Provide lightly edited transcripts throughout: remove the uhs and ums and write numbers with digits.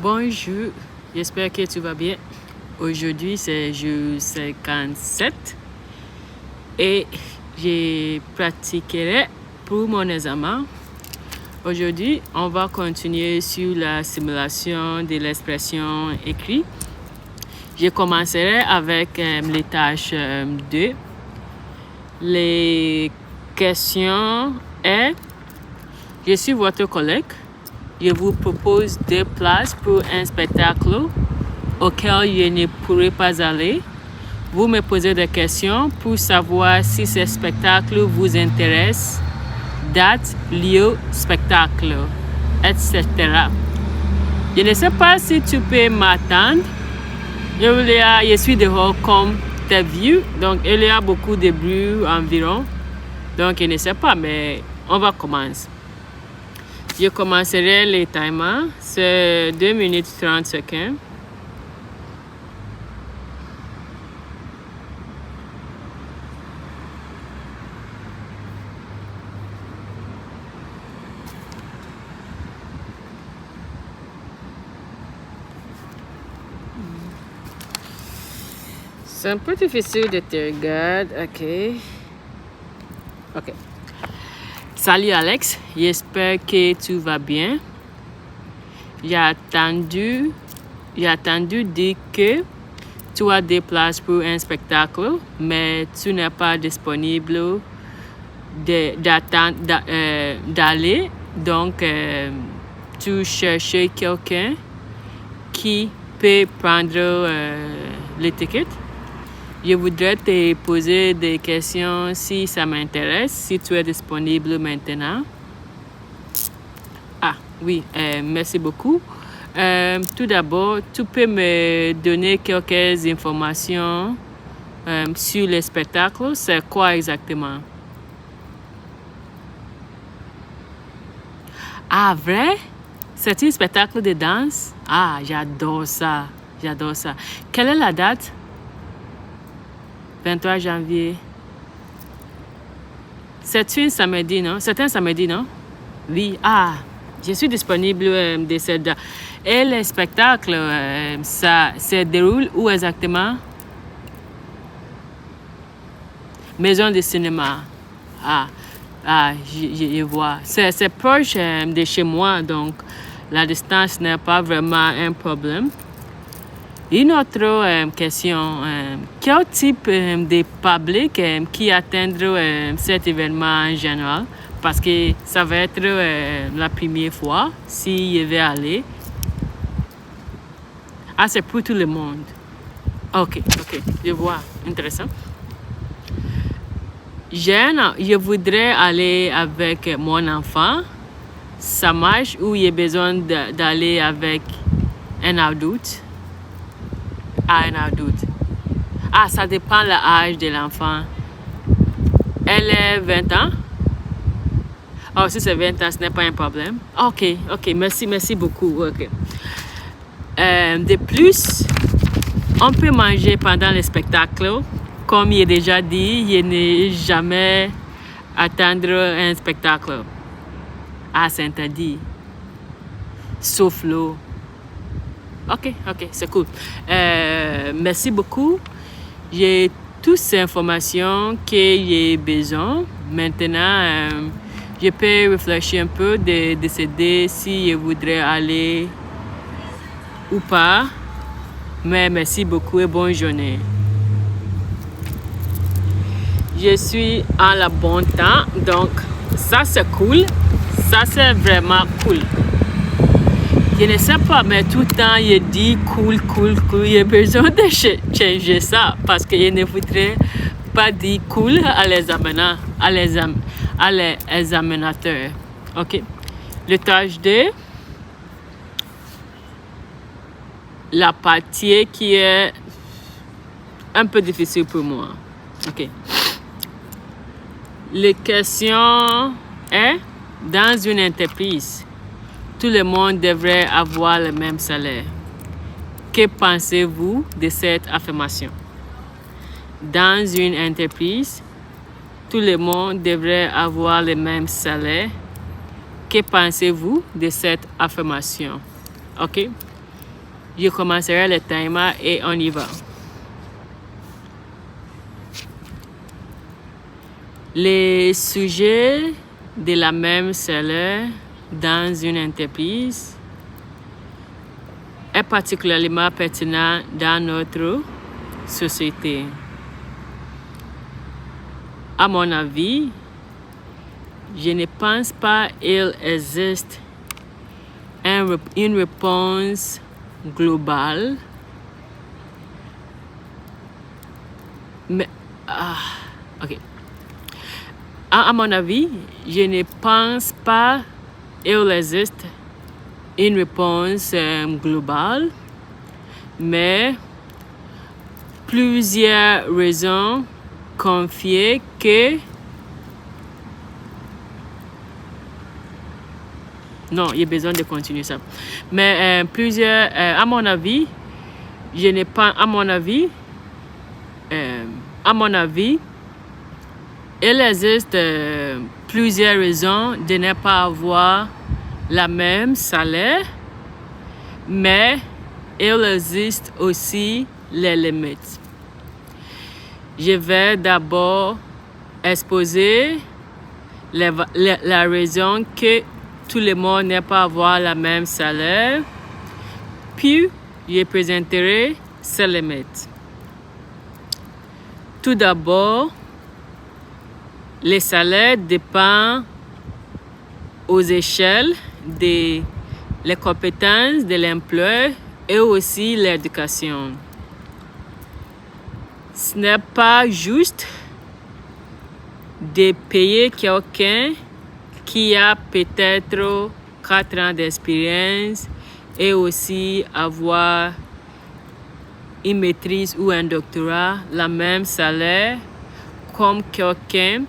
Bonjour, j'espère que tu vas bien. Aujourd'hui, c'est jour 57 et je pratiquerai pour mon examen. Aujourd'hui, on va continuer sur la simulation de l'expression écrite. Je commencerai avec les tâches 2. Les questions est, je suis votre collègue. Je vous propose 2 places pour un spectacle auquel je ne pourrai pas aller. Vous me posez des questions pour savoir si ce spectacle vous intéresse, date, lieu, spectacle, etc. Je ne sais pas si tu peux m'attendre. Je suis dehors comme tu as vu, donc il y a beaucoup de bruit environ. Donc je ne sais pas, mais on va commencer. Je commencerai les timers, c'est 2 minutes 30 secondes. C'est un peu difficile de te regarder, ok. Salut Alex, j'espère que tu vas bien. J'ai attendu dire que tu as des places pour un spectacle, mais tu n'es pas disponible d'aller. Donc, tu cherches quelqu'un qui peut prendre les tickets. Je voudrais te poser des questions si ça m'intéresse, si tu es disponible maintenant. Ah oui, merci beaucoup. Tout d'abord, tu peux me donner quelques informations sur le spectacle. C'est quoi exactement? Ah, vrai? C'est un spectacle de danse? Ah, j'adore ça. Quelle est la date? 23 janvier. C'est un samedi, non? C'est un samedi, non? Oui. Ah, je suis disponible de cette date. Et le spectacle, ça se déroule où exactement? Maison de cinéma. Je vois. C'est proche de chez moi, donc la distance n'est pas vraiment un problème. Une autre question, quel type de public qui atteindra cet événement en général? Parce que ça va être la première fois si je vais aller. Ah, c'est pour tout le monde. Ok, je vois, intéressant. Je voudrais aller avec mon enfant. Ça marche ou j'ai besoin d'aller avec un adulte? Ah, un adulte. Ah, ça dépend de l'âge de l'enfant. Elle est 20 ans? Oh, si c'est 20 ans, ce n'est pas un problème. Ok, merci beaucoup. Ok. De plus, on peut manger pendant le spectacle. Comme j'ai déjà dit, je n'ai jamais atteindre un spectacle. Ah, c'est interdit. Sauf l'eau. Ok, c'est cool. Merci beaucoup. J'ai toutes ces informations que j'ai besoin. Maintenant, je peux réfléchir un peu de décider si je voudrais aller ou pas. Mais merci beaucoup et bonne journée. Je suis en la bon temps, donc ça c'est cool. Ça c'est vraiment cool. Je ne sais pas, mais tout le temps, je dis cool. J'ai besoin de changer ça parce que je ne voudrais pas dire cool à l'examinateur. Ok. Le tâche 2, la partie qui est un peu difficile pour moi. Ok. Les questions est dans une entreprise. Tout le monde devrait avoir le même salaire. Que pensez-vous de cette affirmation? Dans une entreprise, tout le monde devrait avoir le même salaire. Que pensez-vous de cette affirmation? Ok? Je commencerai le timer et on y va. Les sujets de la même salaire dans une entreprise est particulièrement pertinent dans notre société. À mon avis, je ne pense pas qu'il existe une réponse globale, mais ok. À mon avis, je ne pense pas qu'il existe une réponse globale, mais plusieurs raisons confient que non, il y a besoin de continuer ça. Mais à mon avis, je n'ai pas, à mon avis, il existe plusieurs raisons de ne pas avoir la même salaire, mais il existe aussi les limites. Je vais d'abord exposer la raison que tout le monde n'est pas avoir la même salaire, puis je présenterai ces limites. Tout d'abord, les salaires dépendent aux échelles des les compétences de l'employeur et aussi l'éducation. Ce n'est pas juste de payer quelqu'un qui a peut-être 4 ans d'expérience et aussi avoir une maîtrise ou un doctorat, la même salaire comme quelqu'un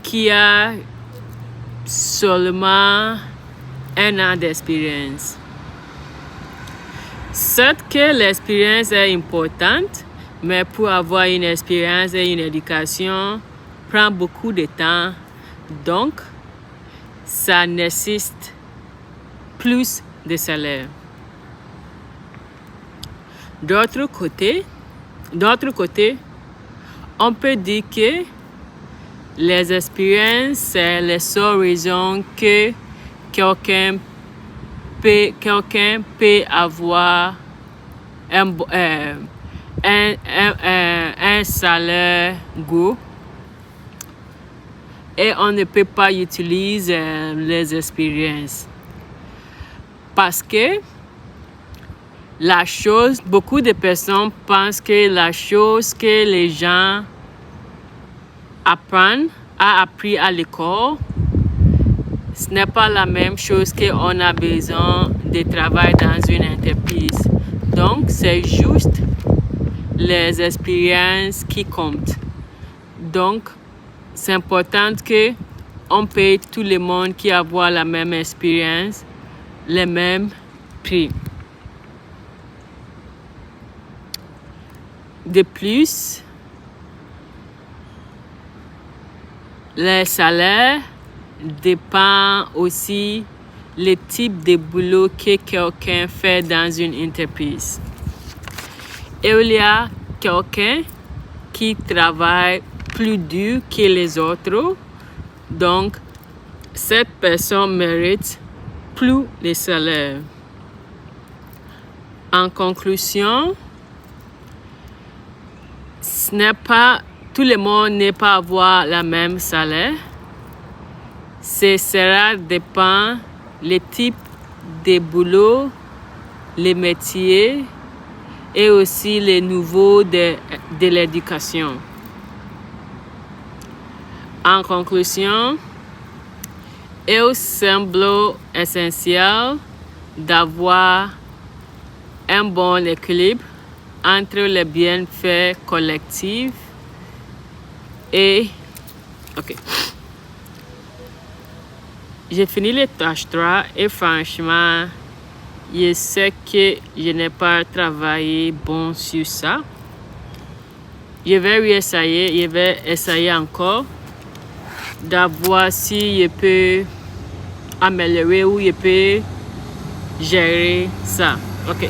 qui a seulement 1 an d'expérience. Certes que l'expérience est importante, mais pour avoir une expérience et une éducation prend beaucoup de temps, donc ça nécessite plus de salaire. D'autre côté, on peut dire que les expériences, c'est la seule raison que quelqu'un peut avoir un salaire gros et on ne peut pas utiliser les expériences. Parce que beaucoup de personnes pensent que la chose que les gens apprennent à l'école, ce n'est pas la même chose qu'on a besoin de travailler dans une entreprise. Donc, c'est juste les expériences qui comptent. Donc, c'est important qu'on paye tout le monde qui a la même expérience, le même prix. De plus, les salaires dépendent aussi le type de boulot que quelqu'un fait dans une entreprise. Il y a quelqu'un qui travaille plus dur que les autres, donc cette personne mérite plus de salaire. En conclusion, tout le monde n'est pas avoir la même salaire. Ce sera dépend le type de boulot, les métiers et aussi les niveaux de l'éducation. En conclusion, il semble essentiel d'avoir un bon équilibre entre les bienfaits collectifs et... Ok. J'ai fini les tâches 3 et franchement, je sais que je n'ai pas travaillé bon sur ça. Je vais essayer encore d'avoir si je peux améliorer ou je peux gérer ça. Ok.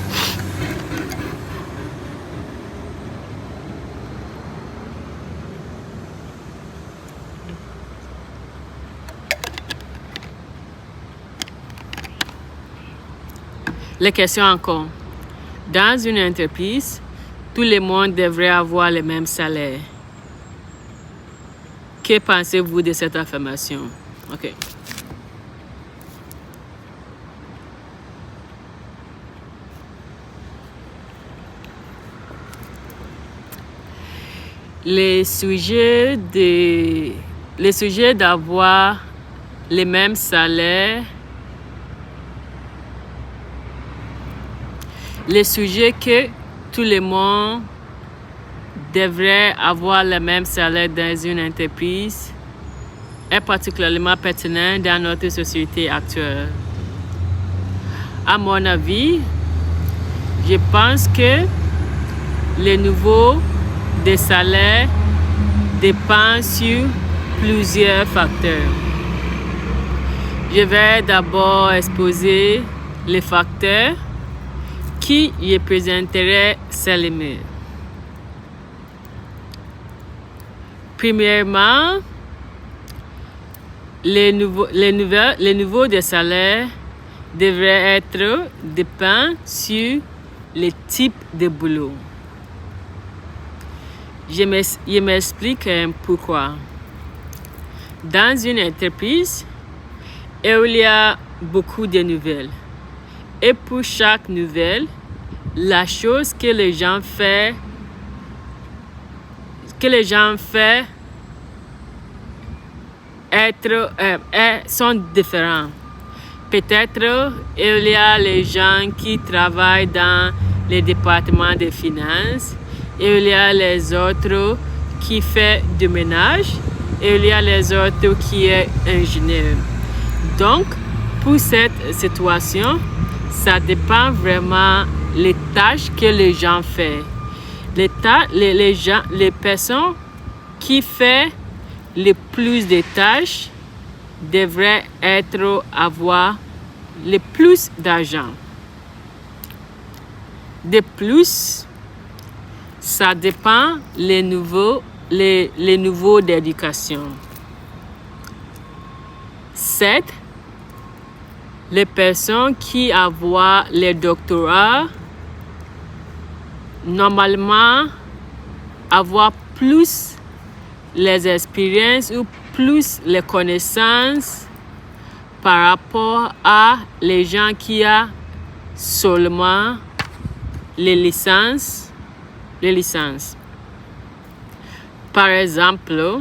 Les questions encore. Dans une entreprise, tout le monde devrait avoir le même salaire. Que pensez-vous de cette affirmation? OK. Le sujet d'avoir les mêmes salaires, le sujet que tout le monde devrait avoir le même salaire dans une entreprise est particulièrement pertinent dans notre société actuelle. À mon avis, je pense que le niveau des salaires dépend sur plusieurs facteurs. Je vais d'abord exposer les facteurs qui représenteraient ces limites. Premièrement, les niveaux de salaire devraient être dépend sur le type de boulot. Je m'explique pourquoi. Dans une entreprise, il y a beaucoup de nouvelles. Et pour chaque nouvelle, la chose que les gens sont différents. Peut-être il y a les gens qui travaillent dans le département des finances, il y a les autres qui font du ménage, et il y a les autres qui sont ingénieurs. Donc, pour cette situation, ça dépend vraiment des tâches que les gens font. Les personnes qui font le plus de tâches devraient avoir le plus d'argent. De plus, ça dépend les niveaux d'éducation. 7. Les personnes qui ont le doctorat normalement avoir plus les expériences ou plus les connaissances par rapport à les gens qui ont seulement les licences. Par exemple,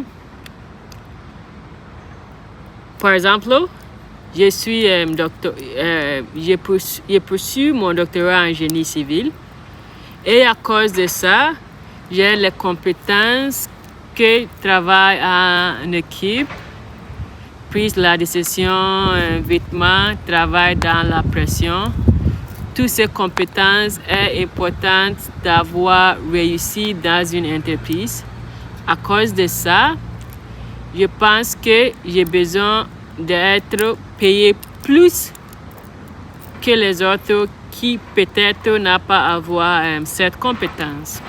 j'ai poursuivi mon doctorat en génie civil et à cause de ça, j'ai les compétences que travail en équipe, prise la décision vêtements, travail dans la pression. Toutes ces compétences sont importantes d'avoir réussi dans une entreprise. À cause de ça, je pense que j'ai besoin d'être payé plus que les autres qui peut-être n'ont pas avoir cette compétence.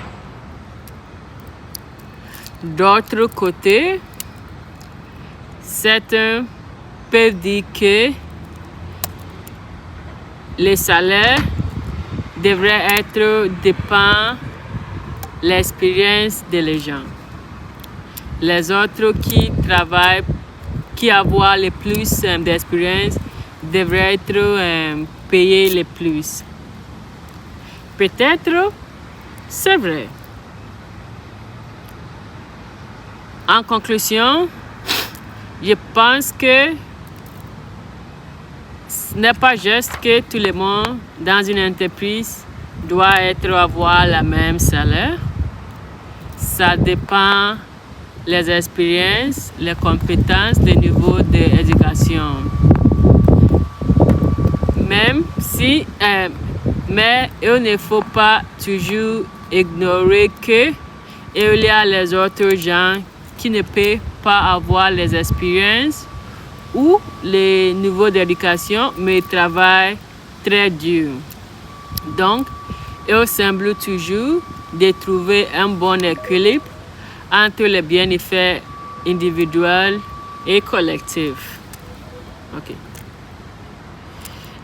D'autre côté, certains peuvent dire que les salaires devraient être dépend de l'expérience des gens. Les autres qui travaillent, qui ont le plus d'expérience, devraient être payés le plus. Peut-être, c'est vrai. En conclusion, je pense que ce n'est pas juste que tout le monde dans une entreprise doit avoir le même salaire. Ça dépend les expériences, les compétences, les niveaux d'éducation. Mais il ne faut pas toujours ignorer que il y a les autres gens qui ne peuvent pas avoir les expériences ou les niveaux d'éducation, mais travaillent très dur. Donc, il semble toujours de trouver un bon équilibre entre les bienfaits individuels et collectifs. Ok.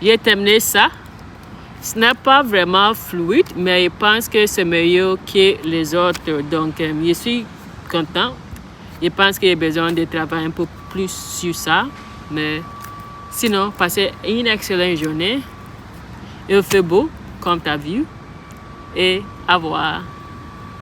J'ai terminé ça. Ce n'est pas vraiment fluide, mais je pense que c'est meilleur que les autres. Donc, je suis content. Je pense qu'il y a besoin de travailler un peu plus sur ça. Mais sinon, passez une excellente journée. Il fait beau, comme tu as vu. Et au revoir.